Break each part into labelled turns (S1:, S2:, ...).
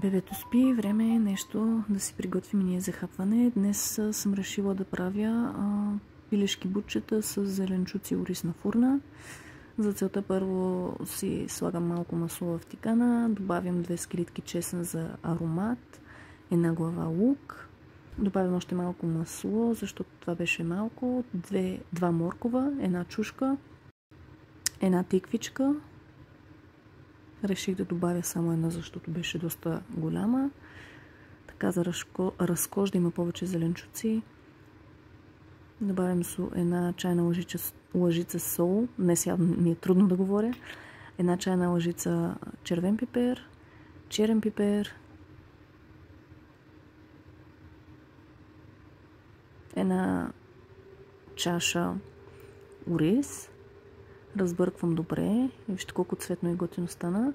S1: Бебето спи, време е нещо да си приготвим ние за хапване. Днес съм решила да правя пилешки бутчета с зеленчуци и ориз на фурна. За целта първо си слагам малко масло в тикана, добавям 2 скритки чесън за аромат, една глава лук, добавям още малко масло, защото това беше малко, 2 моркова, една чушка, една тиквичка. Реших да добавя само една, защото беше доста голяма. Така за разкош да има повече зеленчуци. Добавям една чайна лъжица сол. Днес явно ми е трудно да говоря. Една чайна лъжица червен пипер, черен пипер, една чаша ориз. Разбърквам добре. Вижте колко цветно и готино стана.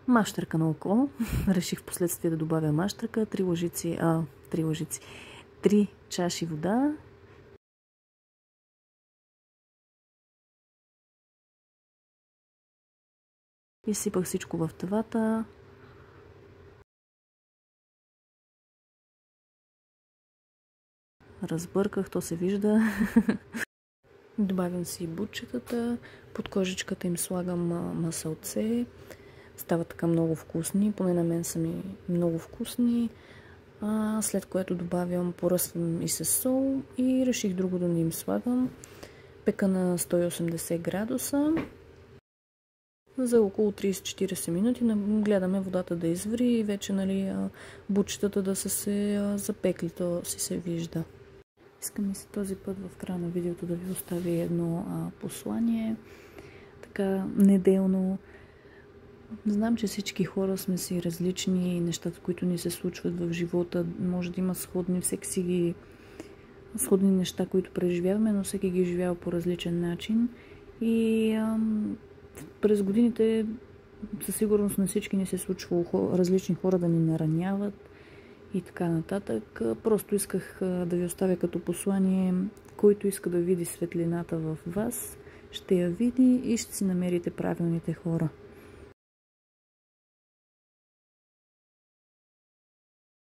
S1: Мащърка на око. Реших в последствие да добавя мащърка. 3 чаши вода. Изсипах всичко в тавата. Разбърках, то се вижда. Добавям си бутчетата, под кожичката им слагам масълце. Стават така много вкусни, поне на мен са ми много вкусни. След което добавям, поръсвам и с сол и реших друго да не им слагам. Пека на 180 градуса за около 30-40 минути. Гледаме водата да изври и вече бутчетата да са се запекли, то си се вижда. Искам и се този път в края на видеото да ви оставя едно послание, така неделно. Знам, че всички хора сме си различни, нещата, които ни се случват в живота, може да има сходни, сходни неща, които преживяваме, но всеки ги живява по различен начин. И през годините със сигурност на всички ни се случвало различни хора да ни нараняват и така нататък. Просто исках да ви оставя като послание, който иска да види светлината в вас, ще я види и ще си намерите правилните хора.